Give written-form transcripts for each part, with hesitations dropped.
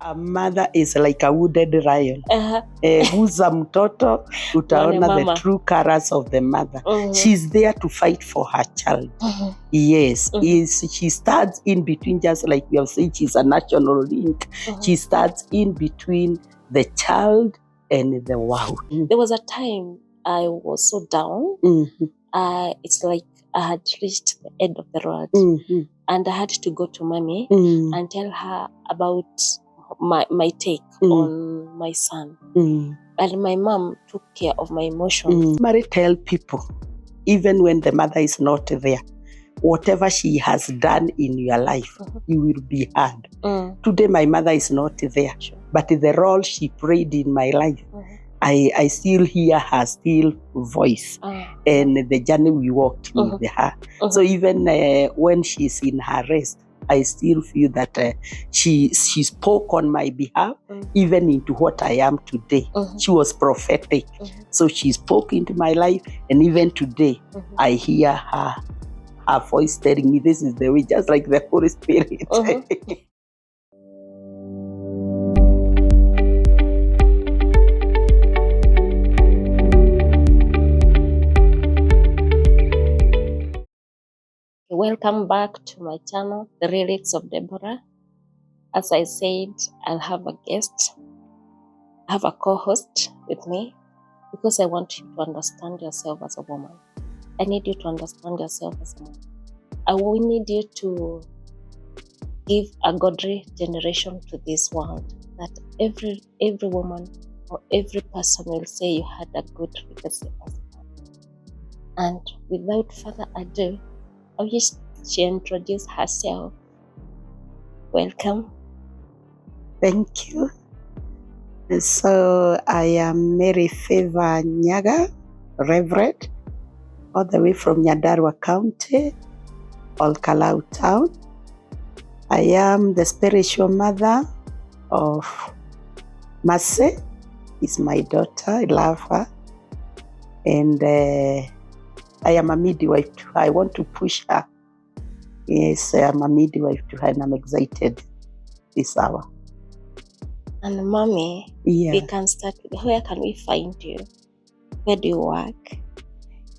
A mother is like a wounded lion. Guza mtoto, utaona the true colors of the mother. She's there to fight for her child. Yes, she stands in between, just like we have said, she's a national link. She stands in between the child and the world. There was a time I was so down. It's like I had reached the end of the road. And I had to go to mommy and tell her about my take on my son. And my mom took care of my emotions. Mary tell people, even when the mother is not there, whatever she has done in your life, you will be heard. Today my mother is not there, but the role she played in my life, I still hear her still voice and the journey we walked with her. So even when she's in her rest, I still feel that she spoke on my behalf, even into what I am today. She was prophetic. So she spoke into my life, and even today, I hear her voice telling me this is the way, just like the Holy Spirit. Welcome back to my channel, The Lyrics of Deborah. As I said, I'll have a guest. I have a co-host with me because I want you to understand yourself as a woman. I need you to understand yourself as a woman. I will need you to give a godly generation to this world, that every woman or every person will say you had a good legacy as a woman. And without further ado, I wish she introduce herself. Welcome. Thank you. So I am Mary Favor Nyaga, Reverend, all the way from Nyandarua County, Olkalau Town. I am the spiritual mother of Mercy. Is my daughter. I love her. And I am a midwife to her. I want to push her. Yes, I am a midwife to her, and I'm excited this hour. And mommy, we can start with, where can we find you? Where do you work?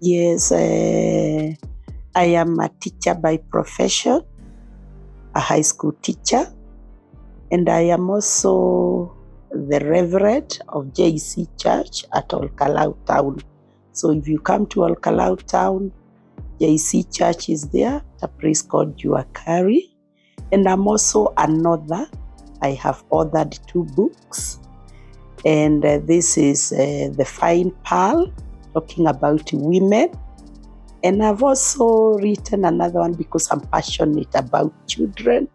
Yes, I am a teacher by profession, a high school teacher, and I am also the Reverend of JC Church at Olkalau Town. So if you come to Olkalau Town, JC Church is there, a place called Juakari. And I'm also an author. I have authored 2 books. And this is The Fine Pearl, talking about women. And I've also written another one because I'm passionate about children.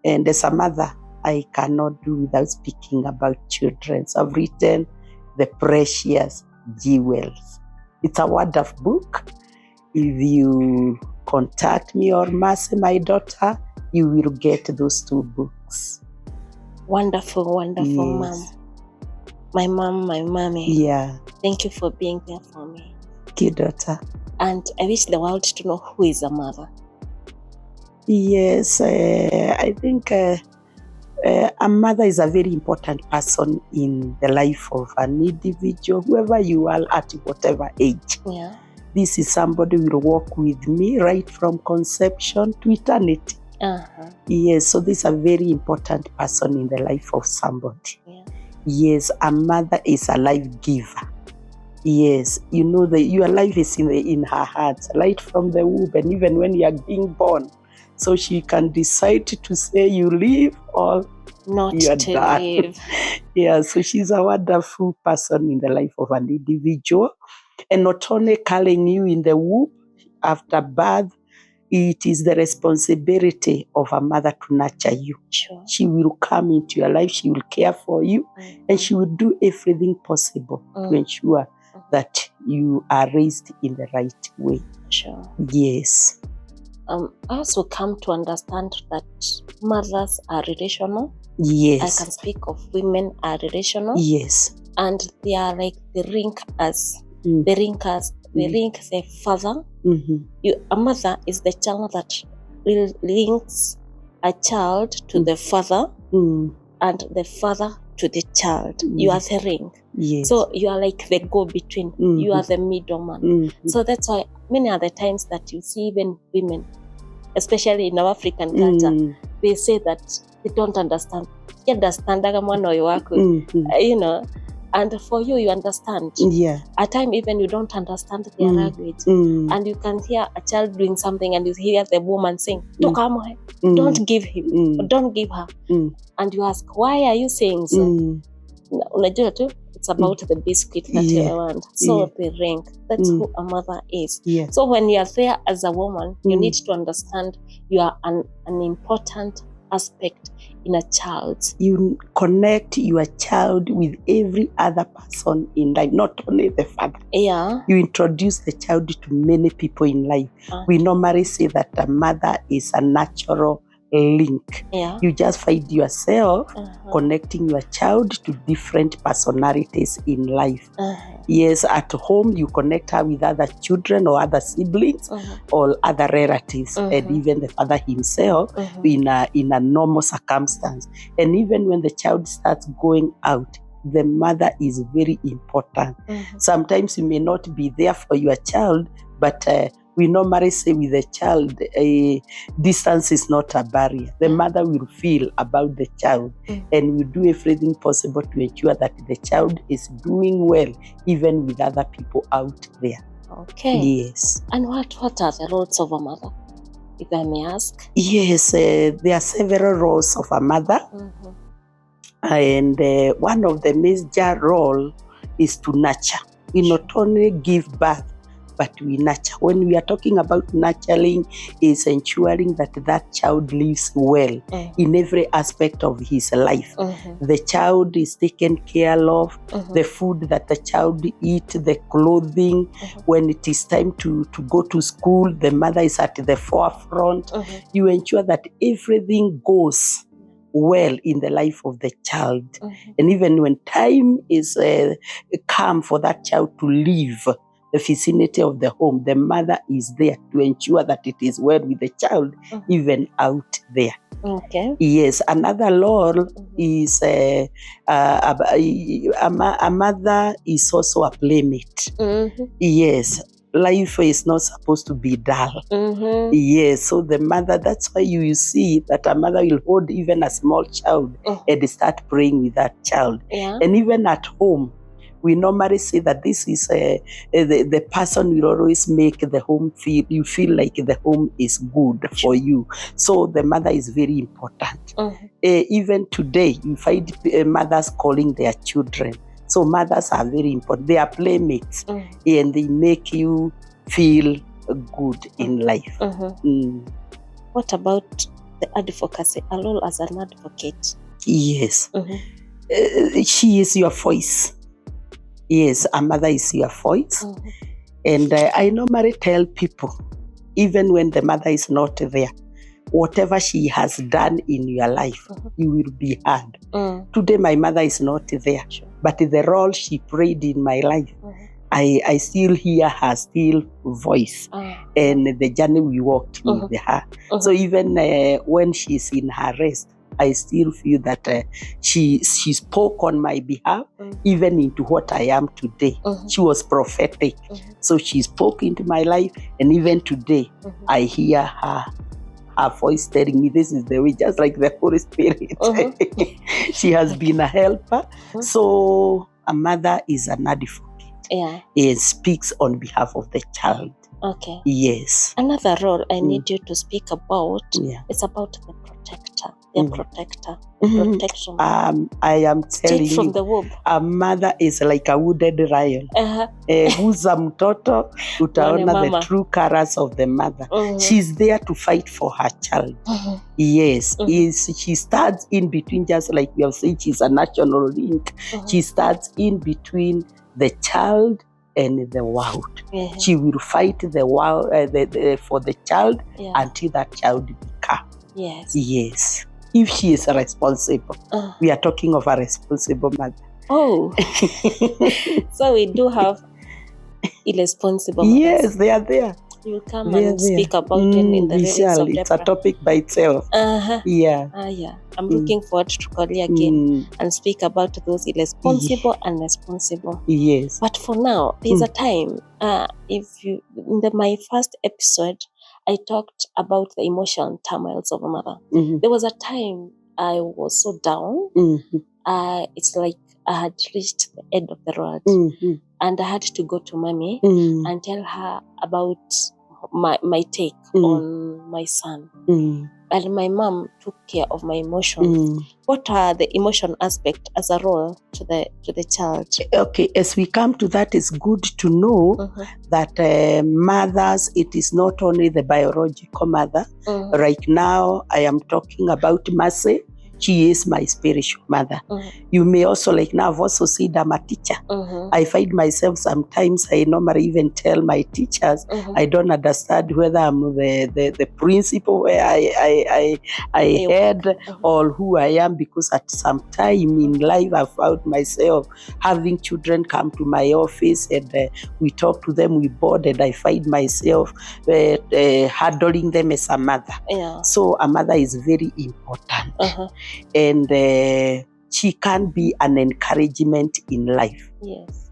And as a mother, I cannot do without speaking about children. So I've written The Precious Jewels. It's a wonderful book. If you contact me or Mercy, my daughter, you will get those 2 books. Wonderful, wonderful, yes. My mommy. Yeah. Thank you for being there for me. Thank you, daughter. And I wish the world to know who is a mother. Yes, I think a mother is a very important person in the life of an individual, whoever you are at whatever age. Yeah. This is somebody who will walk with me right from conception to eternity. Yes, so this is a very important person in the life of somebody. Yeah. Yes, a mother is a life giver. Yes, you know that your life is in her hands, right from the womb, and even when you are being born. So she can decide to say you live or not you are to done. live. Yeah, so she's a wonderful person in the life of an individual. And not only carrying you in the womb after birth, it is the responsibility of a mother to nurture you. Sure. She will come into your life, she will care for you, and she will do everything possible to ensure that you are raised in the right way. Sure. Yes. I also come to understand that mothers are relational. Yes. I can speak of women are relational. Yes. And they are like the rinkers. The rinkers. The link the father. A mother is the child that links a child to the father. and the father to the child. You are the ring. Yes. So you are like the go-between. You are the middleman. So that's why many other times that you see even women, especially in our African culture, they say that they don't understand. You understand, you know, and for you understand. Yeah. At times even you don't understand their language, and you can hear a child doing something, and you hear the woman saying, "Don't give him, or don't give her," and you ask, "Why are you saying so?" It's about the biscuit that you want. So the ring, that's who a mother is. Yeah. So when you are there as a woman, you need to understand you are an important aspect in a child. You connect your child with every other person in life, not only the father. Yeah. You introduce the child to many people in life. We normally say that a mother is a natural link. Yeah. You just find yourself connecting your child to different personalities in life. Yes, at home you connect her with other children or other siblings or other relatives, and even the father himself in a normal circumstance. And even when the child starts going out, the mother is very important. Sometimes you may not be there for your child, but we normally say with the child, distance is not a barrier. The mother will feel about the child and will do everything possible to ensure that the child is doing well, even with other people out there. Okay. Yes. And what are the roles of a mother, if I may ask? Yes, there are several roles of a mother. And one of the major role is to nurture. We not only give birth, but we nurture. When we are talking about nurturing, is ensuring that that child lives well in every aspect of his life. The child is taken care of, the food that the child eats, the clothing. When it is time to go to school, the mother is at the forefront. You ensure that everything goes well in the life of the child. And even when time is come for that child to leave the vicinity of the home, the mother is there to ensure that it is well with the child, even out there. Okay. Yes, another role is a mother is also a playmate. Yes, life is not supposed to be dull. Yes, so the mother, that's why you see that a mother will hold even a small child and start praying with that child. And even at home, we normally say that this is the person will always make the home you feel like the home is good for you. So the mother is very important. Even today, you find mothers calling their children. So mothers are very important. They are playmates and they make you feel good in life. What about the advocacy, a role as an advocate? Yes. She is your voice. Yes, a mother is your voice. And I normally tell people, even when the mother is not there, whatever she has done in your life, you will be heard. Today, my mother is not there, but the role she played in my life, I still hear her still voice and the journey we walked with her. So even when she's in her rest, I still feel that she spoke on my behalf, even into what I am today. She was prophetic. So she spoke into my life, and even today, I hear her voice telling me this is the way, just like the Holy Spirit. She has been a helper. So a mother is an advocate. It speaks on behalf of the child. Okay. Yes. Another role I need you to speak about is about the protector. The protector. Protection. I am telling from you, the womb. A mother is like a wounded lion. Guza mtoto, utaona the true colors of the mother. She's there to fight for her child. Yes, she starts in between, just like we have said, she's a national link. She starts in between the child and the world. She will fight the world for the child until that child becomes. Yes. If she is responsible, we are talking of a responsible mother. So we do have irresponsible mothers. Yes, they are there. You'll come There, and there. speak about it in the We lyrics shall. of It's a Deborah. topic by itself. Yeah. Yeah. I'm looking forward to call you again and speak about those irresponsible and responsible. Yes. But for now, there's a time. My first episode, I talked about the emotional turmoils of a mother. There was a time I was so down. It's like I had reached the end of the road, and I had to go to mommy and tell her about my take on my son. And my mom took care of my emotions. What are the emotion aspect as a role to the child? Okay, as we come to that, it's good to know that mothers, it is not only the biological mother. Right now, I am talking about Mercy. She is my spiritual mother. You may also, like now, I've also said I'm a teacher. I find myself sometimes, I normally even tell my teachers, I don't understand whether I'm the principal where I head or who I am, because at some time in life I found myself having children come to my office and we talk to them, we bond, and I find myself handling them as a mother. So a mother is very important. And she can be an encouragement in life.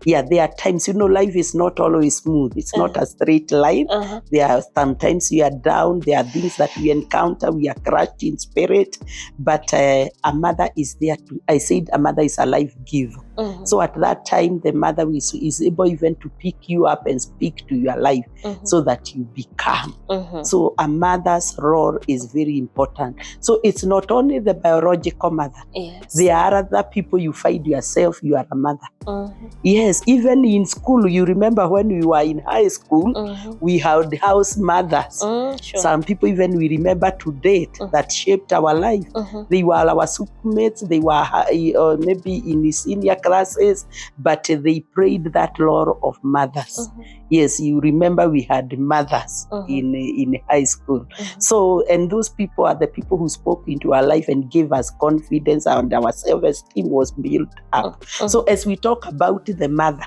Yeah, there are times, life is not always smooth. It's not a straight line. There are sometimes we are down. There are things that we encounter. We are crushed in spirit. But a mother is there I said a mother is a life giver. So at that time, the mother is able even to pick you up and speak to your life so that you become. So a mother's role is very important. So it's not only the biological mother. There are other people you find yourself, you are a mother. Yes, even in school, you remember when we were in high school, we had house mothers. Some people even we remember to date that shaped our life. They were our schoolmates, they were maybe in the senior classes, but they played that role of mothers. Yes, you remember we had mothers in high school. So, and those people are the people who spoke into our life and gave us confidence, and our self-esteem was built up. So as we talk about the mother,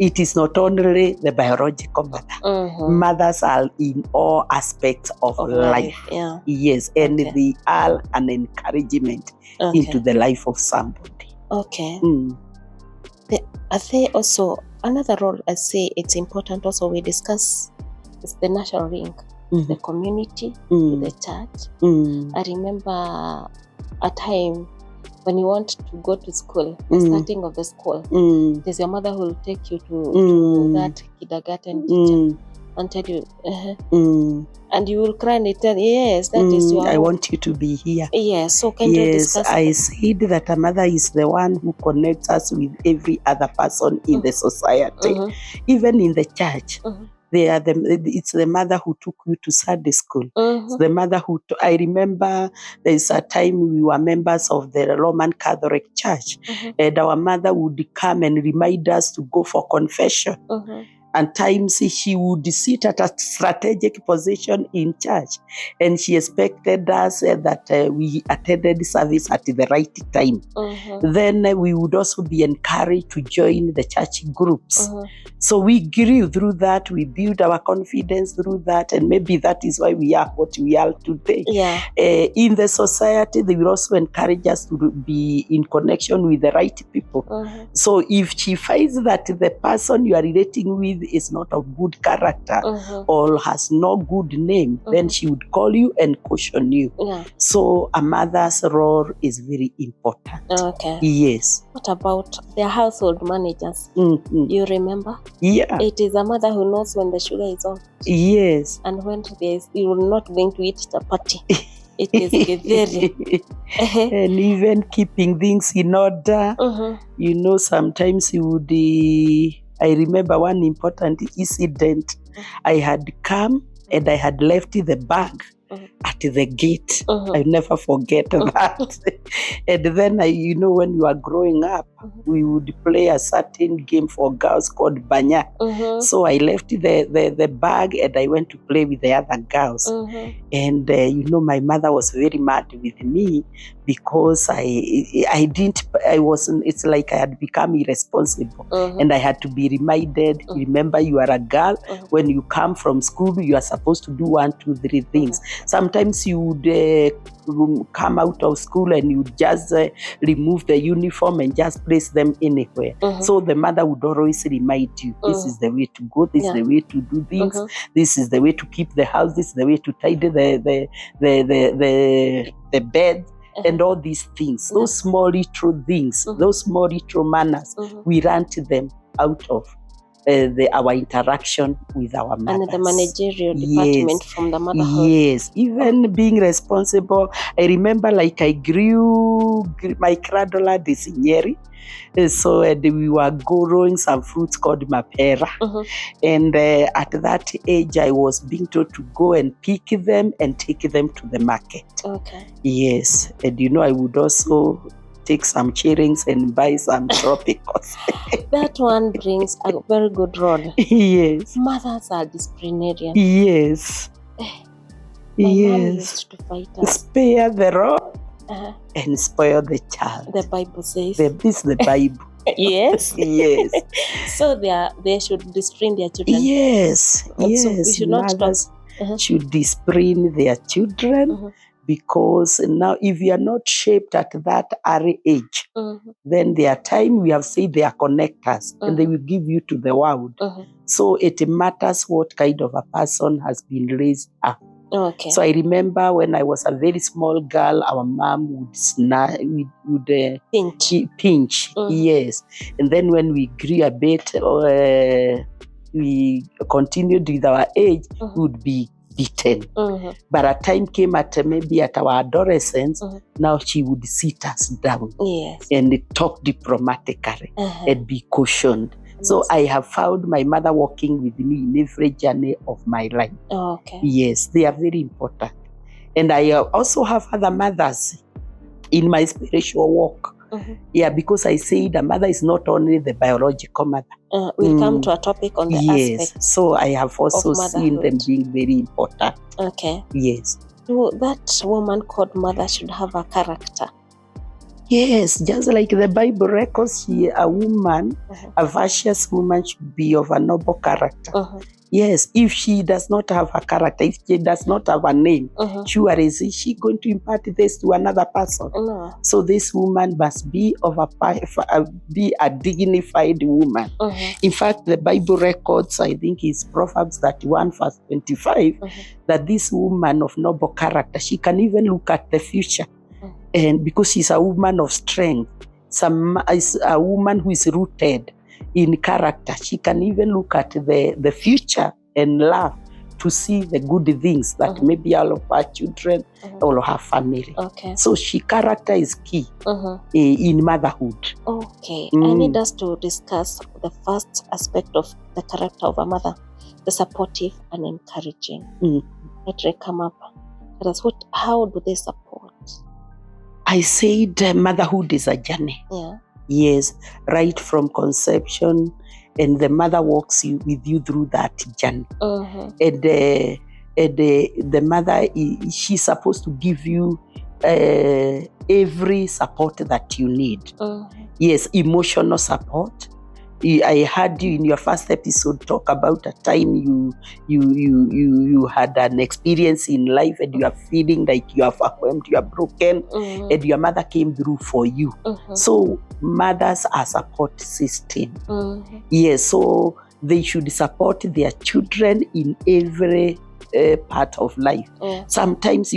it is not only the biological mother. Mothers are in all aspects of life. Yes, and they are an encouragement into the life of somebody. I think also another role I say it's important also we discuss is the national link, the community, the church. I remember a time when you want to go to school, the starting of the school, there's your mother who will take you to that kindergarten teacher and tell you, and you will cry and tell, yes, that is your I want you to be here. Yes, so can you discuss I said that a mother is the one who connects us with every other person in the society, even in the church. It's the mother who took you to Sunday school. It's the mother who I remember there's a time we were members of the Roman Catholic Church, and our mother would come and remind us to go for confession. And times she would sit at a strategic position in church, and she expected us that we attended service at the right time. Then we would also be encouraged to join the church groups. So we grew through that, we built our confidence through that, and maybe that is why we are what we are today. In the society, they will also encourage us to be in connection with the right people. So if she finds that the person you are relating with is not of good character or has no good name, then she would call you and caution you. So a mother's role is very important. Yes. What about their household managers? You remember? Yeah. It is a mother who knows when the sugar is on. Yes. And when you're not going to eat chapati. It is very. And even keeping things in order. Sometimes you would... I remember one important incident. I had come and I had left the bag at the gate. I never forget that. And then, when you are growing up, we would play a certain game for girls called Banya. So I left the bag and I went to play with the other girls. And, my mother was very mad with me because it's like I had become irresponsible. And I had to be reminded, remember you are a girl. When you come from school, you are supposed to do 1, 2, 3 things. Sometimes you would come out of school and you just remove the uniform and just place them anywhere. So the mother would always remind you, this is the way to go, this is the way to do things, this is the way to keep the house, this is the way to tidy the bed. And all these things, those small little things, those small little manners, we learned them out of our interaction with our mothers. And the managerial department from the motherhood. Yes, even being responsible. I remember I grew my cradle is Nyeri. So we were growing some fruits called mapera. And at that age, I was being told to go and pick them and take them to the market. Okay. Yes. And I would also take some cherries and buy some tropicals. That one brings a very good role. Yes. Mothers are disciplinarian. Yes. My mom used to fight us. Spare the rod and spoil the child. The Bible says. This is the Bible. Yes. Yes. So they should discipline their children. Yes. And yes. so we should not Mothers should discipline their children. Because now if you are not shaped at that early age, then their time, we have said, they are connectors and they will give you to the world. So it matters what kind of a person has been raised up. Okay. So I remember when I was a very small girl, our mom would pinch. Yes. And then when we grew a bit, we continued with our age, we would be beaten. But a time came maybe at our adolescence, now she would sit us down and talk diplomatically and be cautioned. So I have found my mother walking with me in every journey of my life. Okay. Yes, they are very important. And I also have other mothers in my spiritual walk. Yeah, because I say the mother is not only the biological mother. We'll come to a topic on the aspect. So I have also seen them being very important. Okay. Yes. So that woman called mother should have a character. Yes, just like the Bible records, a woman, a virtuous woman should be of a noble character. Yes, if she does not have a character, if she does not have a name, sure is she going to impart this to another person? No. So this woman must be be a dignified woman. In fact, the Bible records, I think it's Proverbs 31 verse 25, that this woman of noble character, she can even look at the future. And because she's a woman of strength, is a woman who is rooted in character, she can even look at the future and laugh to see the good things that maybe all of her children, all of her family. Okay. So character is key in motherhood. Okay. I need us to discuss the first aspect of the character of a mother, the supportive and encouraging. Let me come up. How do they support? I said motherhood is a journey. Yeah. Yes, right from conception, and the mother walks with you through that journey. And the mother, she's supposed to give you every support that you need. Yes, emotional support. I heard you in your first episode talk about a time you had an experience in life and you are feeling like you are overwhelmed, you are broken, and your mother came through for you. So mothers are support system. Yes, so they should support their children in every part of life. Sometimes,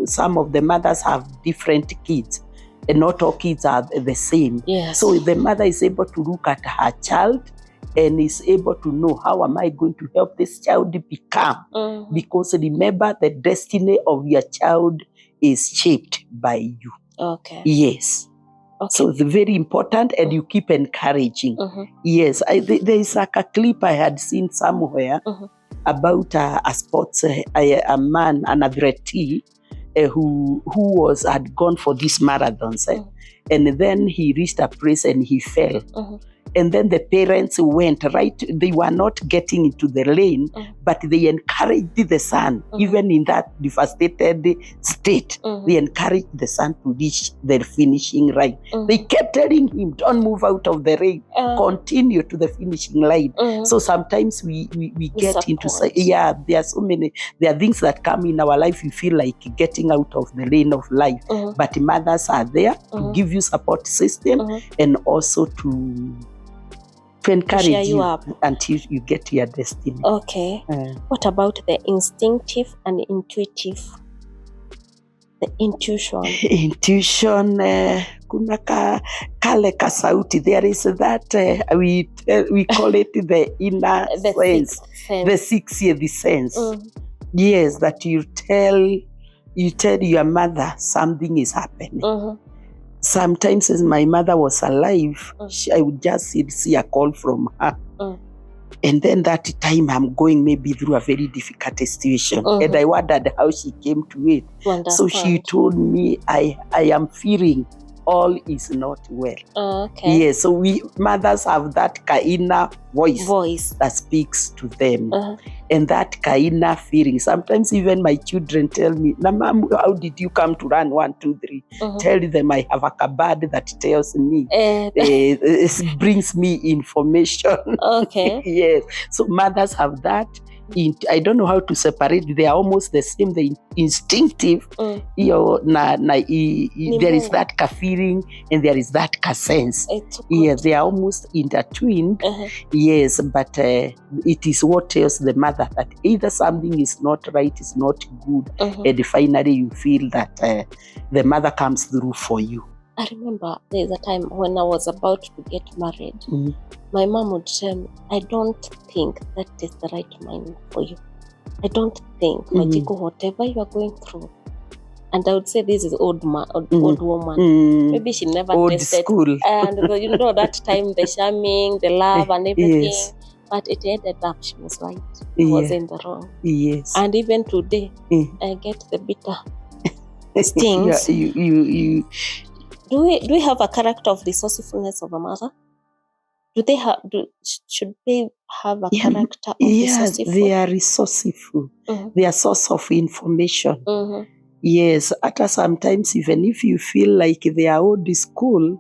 some of the mothers have different kids. And not all kids are the same. Yes. So the mother is able to look at her child and is able to know, how am I going to help this child become? Because remember, the destiny of your child is shaped by you. Okay. Yes. Okay. So it's very important, and you keep encouraging. Yes. There is like a clip I had seen somewhere about a sports, a man, an athlete who had gone for these marathons. And then he reached a place and he fell. And then the parents went, right? They were not getting into the lane, but they encouraged the son, even in that devastated state. They encouraged the son to reach the finishing line. They kept telling him, don't move out of the lane, continue to the finishing line. So sometimes we get into, there are so many, there are things that come in our life, you feel like getting out of the lane of life. But mothers are there to give you support system and also to encourage you up until you get to your destiny. Okay. What about the instinctive and intuitive? The intuition. Intuition, kuna kale kasauti. There is that, we call it the inner sense. The sixth sense. Yes, that you tell your mother something is happening. Sometimes as my mother was alive, I would just see a call from her. And then that time I'm going maybe through a very difficult situation. And I wondered how she came to it. So she told me, I am feeling all is not well. Okay. Yes, so we mothers have that kaina voice that speaks to them. And that kaina feeling. Sometimes even my children tell me, Mom, how did you come to run 1, 2, 3? Tell them I have a kabad that tells me, it brings me information. Okay. Yes, so mothers have that. I don't know how to separate. They are almost the same. The instinctive, there is that ka feeling and there is that ka sense. Yeah, they are almost intertwined. Yes, but it is what tells the mother that either something is not right, is not good, and finally you feel that the mother comes through for you. I remember there's a time when I was about to get married. My mom would tell me, I don't think that is the right mind for you. I don't think, Majiko, whatever you are going through. And I would say, this is old woman. Maybe she never old tested. School. And that time, the charming, the love and everything. Yes. But it ended up, she was right. I was in the wrong. Yes. And even today, I get the bitter stings. Do we have a character of resourcefulness of a mother? Should they have a character of resourceful? They are resourceful. They are source of information. Yes, sometimes even if you feel like they are old school,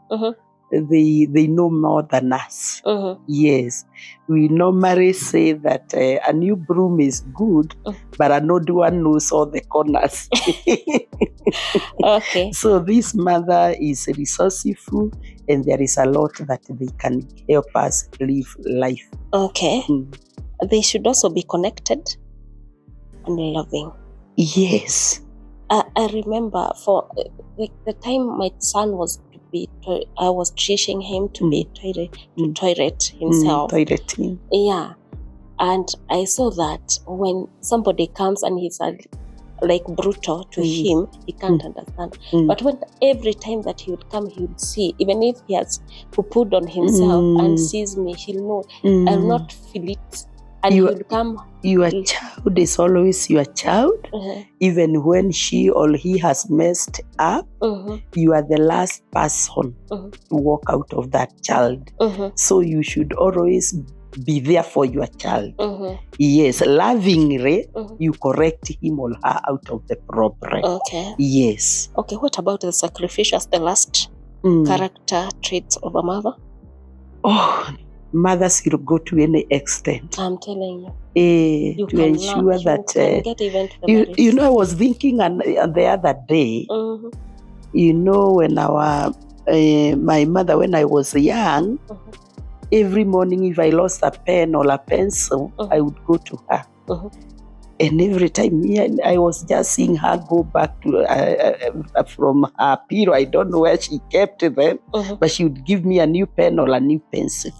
they know more than us. Yes, we normally say that a new broom is good, but an old one knows all the corners. Okay. So this mother is resourceful, and there is a lot that they can help us live life. Okay. They should also be connected and loving. Yes. I remember for the time my son was I was teaching him to be toilet himself. Toileting. Yeah. And I saw that when somebody comes and he's like brutal to him, he can't understand. But when every time that he would come, he would see, even if he has poo-pooed on himself and sees me, he'll know. I'll not feel it. And he will come. Your child is always your child. Even when she or he has messed up, you are the last person to walk out of that child. So you should always be there for your child. Yes, lovingly, you correct him or her out of the problem. Okay. Yes. Okay, what about the sacrificial, the last character traits of a mother? Oh, mothers will go to any extent. I'm telling you. To ensure that I was thinking the other day, when my mother, when I was young, every morning if I lost a pen or a pencil, I would go to her. And every time I was just seeing her go back to from her bureau. I don't know where she kept them, but she would give me a new pen or a new pencil.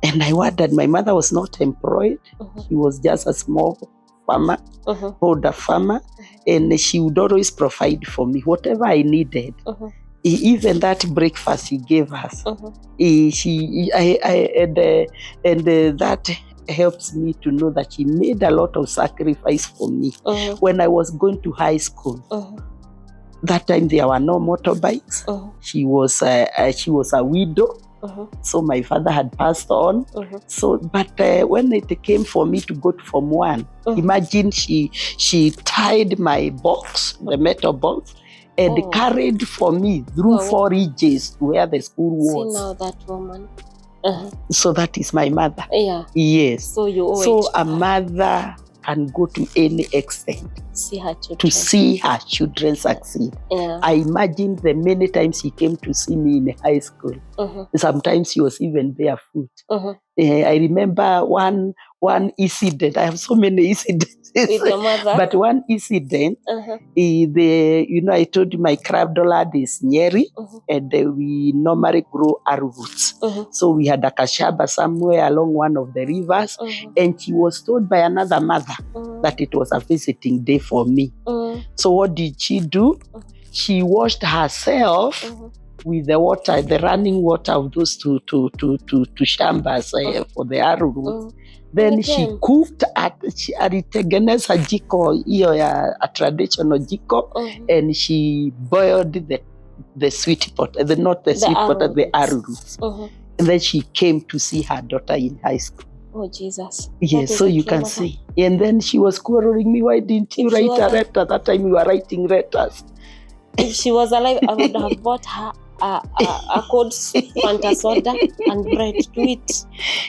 And I wondered, my mother was not employed. She was just a small farmer, older farmer, and she would always provide for me whatever I needed. Even that breakfast she gave us, that helps me to know that she made a lot of sacrifice for me. When I was going to high school, that time there were no motorbikes. She was a widow. So my father had passed on. So, but when it came for me to go to Form 1, imagine she tied my box, the metal box, and carried for me through 4 ridges to where the school was. See now that woman. So that is my mother. Yeah. Yes. So you owe So it to a her. mother can go to any extent See her children. to see her children succeed. Yeah. I imagine the many times he came to see me in high school. Sometimes he was even barefoot. I remember one incident. I have so many incidents. With your mother? But one incident, I told you my crabdollard is Nyeri, and we normally grow arrowroots. So we had a kashaba somewhere along one of the rivers, and she was told by another mother that it was a visiting day for me. So what did she do? She washed herself with the water, the running water of those two shambas for the arrowroots. Then she cooked alitengeneza jiko hiyo ya a traditional jiko, and she boiled the sweet pot, not the sweet pot, the arrowroots. And then she came to see her daughter in high school. Oh, Jesus. Yes, so you can see. And then she was quarreling me, why didn't you write a letter? That time you were writing letters. If she was alive, I would have bought her a cold Fanta soda and bread to eat.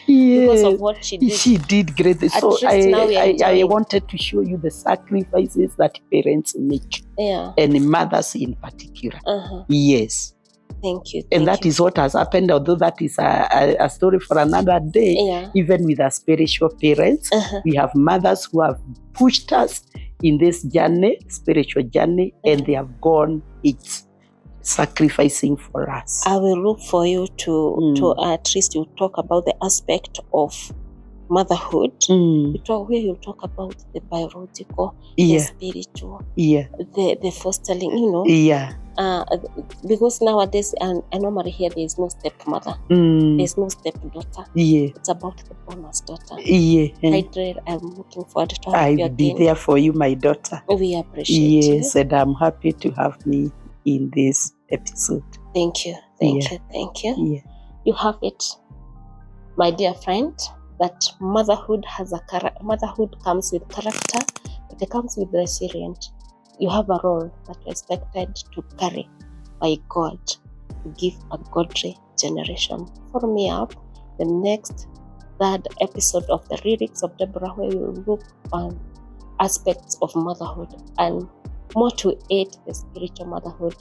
Because of what she did. She did great. So I wanted to show you the sacrifices that parents make. Yeah. And mothers in particular. Yes. Thank you. And that is what has happened, although that is a story for another day. Yeah. Even with our spiritual parents, we have mothers who have pushed us in this journey, spiritual journey, and they have gone sacrificing for us. I will look for you to at least you talk about the aspect of motherhood. Where you talk about the biological, the spiritual, the fostering, Yeah. Because nowadays, and I normally hear there is no stepmother, there's no stepdaughter. Yeah. It's about the bonus daughter. Yeah. I'm looking forward to have you I'll be again. there for you, my daughter. We appreciate you. Yes, and I'm happy to have me in this episode. Thank you. Thank you. Yeah. You have it, my dear friend, that motherhood motherhood comes with character, but it comes with resilience. You have a role that you're expected to carry by God to give a godly generation. Follow me up the next 3rd episode of the Lyrics of Deborah, where we will look on aspects of motherhood and more to aid the spiritual motherhood.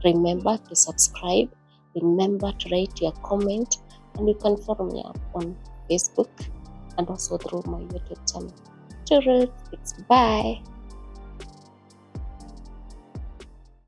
Remember to subscribe. Remember to write your comment, and you can follow me up on Facebook and also through my YouTube channel. Bye.